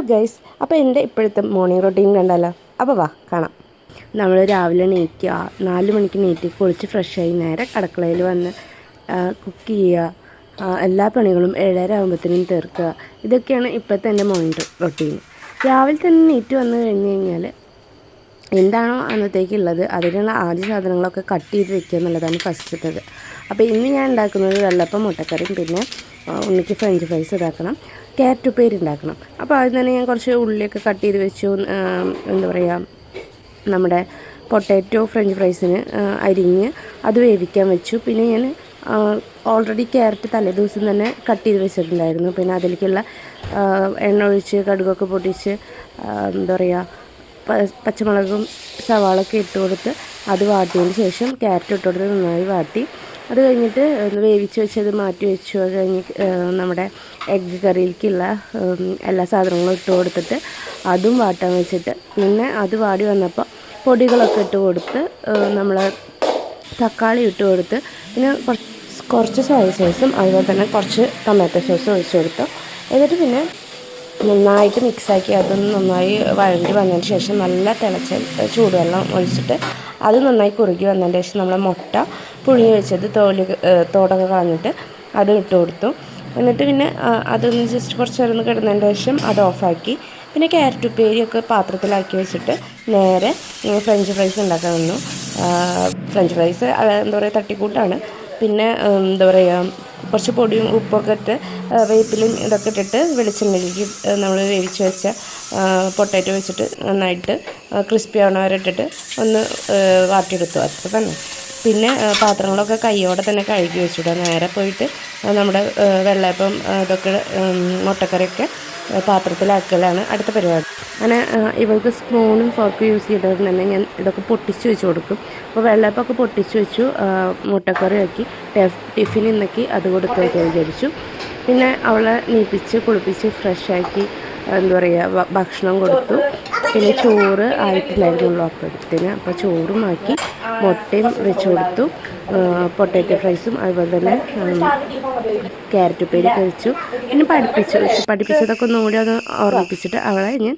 Guys, അപ്പോൾ എൻ്റെ ഇപ്പോഴത്തെ മോർണിംഗ് റൊട്ടീൻ കണ്ടല്ലോ. അപ്പോൾ വാ കാണാം. നമ്മൾ രാവിലെ എണീക്കുക, 4 മണിക്ക് എണീറ്റ് കുളിച്ച് ഫ്രഷായി നേരെ അടുക്കളയിൽ വന്ന് കുക്ക് ചെയ്യുക, എല്ലാ പണികളും 7:30 ആകുമ്പോഴത്തേനും തീർക്കുക. ഇതൊക്കെയാണ് ഇപ്പോഴത്തെ എൻ്റെ മോർണിംഗ് റൊട്ടീൻ. രാവിലെ തന്നെ എണീറ്റ് വന്നു കഴിഞ്ഞ് കഴിഞ്ഞാൽ എന്താണോ അന്നത്തേക്കുള്ളത് അതിനുള്ള ആദ്യ സാധനങ്ങളൊക്കെ കട്ട് ചെയ്ത് വെക്കുക എന്നുള്ളതാണ് ഫസ്റ്റത്തത്. അപ്പോൾ ഇന്ന് ഞാൻ ഉണ്ടാക്കുന്നത് വെള്ളപ്പം, മുട്ടക്കറിയും, പിന്നെ ഉണ്ണിക്ക് ഫ്രഞ്ച് ഫ്രൈസ് ഇതാക്കണം, ക്യാരറ്റ് ഉപ്പേരി ഉണ്ടാക്കണം. അപ്പോൾ അതിന് തന്നെ ഞാൻ കുറച്ച് ഉള്ളിയൊക്കെ കട്ട് ചെയ്ത് വെച്ചു. എന്താ പറയുക, നമ്മുടെ പൊട്ടാറ്റോ ഫ്രഞ്ച് ഫ്രൈസിന് അരിഞ്ഞ് അത് വേവിക്കാൻ വെച്ചു. പിന്നെ ഞാൻ ഓൾറെഡി ക്യാരറ്റ് തലേദിവസം തന്നെ കട്ട് ചെയ്ത് വെച്ചിട്ടുണ്ടായിരുന്നു. പിന്നെ അതിലേക്കുള്ള എണ്ണ ഒഴിച്ച് കടുകൊക്കെ പൊട്ടിച്ച് എന്താ പറയുക, പച്ചമുളകും സവാളൊക്കെ ഇട്ട് കൊടുത്ത് അത് വാട്ടിയതിന് ശേഷം ക്യാരറ്റ് ഇട്ട് കൊടുത്ത് നന്നായി വാട്ടി, അത് കഴിഞ്ഞിട്ട് വേവിച്ച് വെച്ചത് മാറ്റി വെച്ചു. അത് കഴിഞ്ഞ് നമ്മുടെ എഗ്ഗ് കറിയിലേക്കുള്ള എല്ലാ സാധനങ്ങളും ഇട്ട് കൊടുത്തിട്ട് അതും വാട്ടാൻ വെച്ചിട്ട്, പിന്നെ അത് വാടി വന്നപ്പോൾ പൊടികളൊക്കെ ഇട്ട് കൊടുത്ത് നമ്മൾ തക്കാളി ഇട്ട് കൊടുത്ത്, പിന്നെ കുറച്ച് സോയ സോസും അതുപോലെ തന്നെ കുറച്ച് ടൊമാറ്റോ സോസും ഒഴിച്ച് കൊടുത്തു. എന്നിട്ട് പിന്നെ നന്നായിട്ട് മിക്സാക്കി അതൊന്ന് നന്നായി വഴണ്ടി വന്നതിന് ശേഷം നല്ല തിളച്ച ചൂടുവെള്ളം ഒഴിച്ചിട്ട് അത് നന്നായി കുറുകി വന്നതിന് ശേഷം നമ്മൾ മുട്ട പുഴുങ്ങി വെച്ചത് തോടൊക്കെ കളഞ്ഞിട്ട് അത് ഇട്ട് കൊടുത്തു. എന്നിട്ട് പിന്നെ അതൊന്ന് ജസ്റ്റ് കുറച്ച് നേരം കിടന്നതിന് ശേഷം അത് ഓഫാക്കി. പിന്നെ ക്യാരറ്റ് ഉപ്പേരിയൊക്കെ പാത്രത്തിലാക്കി വെച്ചിട്ട് നേരെ ഫ്രഞ്ച് ഫ്രൈസ് ഉണ്ടാക്കാൻ വന്നു. ഫ്രഞ്ച് ഫ്രൈസ് എന്താ പറയുക, തട്ടിക്കൂട്ടാണ്. പിന്നെ എന്താ പറയുക, കുറച്ച് പൊടിയും ഉപ്പൊക്കെ ഇട്ട് വേപ്പിലും ഇതൊക്കെ ഇട്ടിട്ട് വെളിച്ചെണ്ണയിലേക്ക് നമ്മൾ വേവിച്ച് വെച്ച പൊട്ടാറ്റോ വെച്ചിട്ട് നന്നായിട്ട് ക്രിസ്പി ആവണ വരെ ഇട്ടിട്ട് ഒന്ന് വാട്ടിയെടുത്തു. അത്ര തന്നെ. പിന്നെ പാത്രങ്ങളൊക്കെ കൈയോടെ തന്നെ കഴുകി വെച്ചിട്ട് നേരെ പോയിട്ട് നമ്മുടെ വെള്ളയപ്പം ഇതൊക്കെ മുട്ടക്കറിയൊക്കെ പാത്രത്തിലാക്കലാണ് അടുത്ത പരിപാടി. അങ്ങനെ ഇവൾക്ക് സ്പൂണും ഫോർക്കും യൂസ് ചെയ്തത് തന്നെ ഞാൻ ഇതൊക്കെ പൊട്ടിച്ച് വെച്ച് കൊടുക്കും. അപ്പോൾ വെള്ളയപ്പമൊക്കെ പൊട്ടിച്ച് വെച്ചു, മുട്ടക്കറി ആക്കി ടിഫിൻ ഇന്നൊക്കെ അത് കൊടുത്ത് വയ്ക്കാൻ വിചാരിച്ചു. പിന്നെ അവളെ നീപ്പിച്ച് കുളിപ്പിച്ച് ഫ്രഷാക്കി എന്താ പറയുക ഭക്ഷണം കൊടുത്തു. പിന്നെ ചോറ് ആയിട്ടില്ലായിരുന്നുള്ളൂ അപ്പോഴത്തേന്. അപ്പോൾ ചോറും ആക്കി മുട്ടയും വെച്ച് കൊടുത്തു, പൊട്ടാറ്റോ ഫ്രൈസും അതുപോലെ തന്നെ ക്യാരറ്റ് ഉപ്പേരി കഴിച്ചു. പിന്നെ പഠിപ്പിച്ചതൊക്കെ ഒന്നുകൂടി ഒന്ന് ഓർമ്മിപ്പിച്ചിട്ട് അവളെ ഞാൻ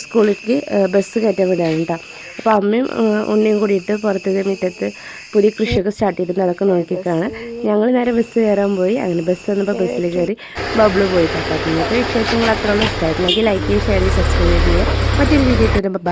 സ്കൂളിലേക്ക് ബസ് കയറ്റാൻ വിടാണ് കേട്ടോ. അപ്പോൾ അമ്മയും ഉണ്ണിയും കൂടിയിട്ട് പുറത്തെ മുറ്റത്ത് പുതിയ കൃഷിയൊക്കെ സ്റ്റാർട്ട് ചെയ്തിട്ട് അതൊക്കെ നോക്കിയിട്ടാണ് ഞങ്ങൾ നേരെ ബസ് കയറാൻ പോയി. അങ്ങനെ ബസ് വന്നപ്പോൾ ബസ്സിൽ കയറി ബബിൾ പോയി. അപ്പോൾ നിങ്ങൾക്ക് വിശേഷങ്ങൾ അത്രയൊന്നും ഇഷ്ടമായിരുന്നെങ്കിൽ ലൈക്ക് ചെയ്യുക, ഷെയർ ചെയ്യുക, സബ്സ്ക്രൈബ് ചെയ്യുക. മറ്റൊരു വീഡിയോ ഇട്ട് വരുമ്പോൾ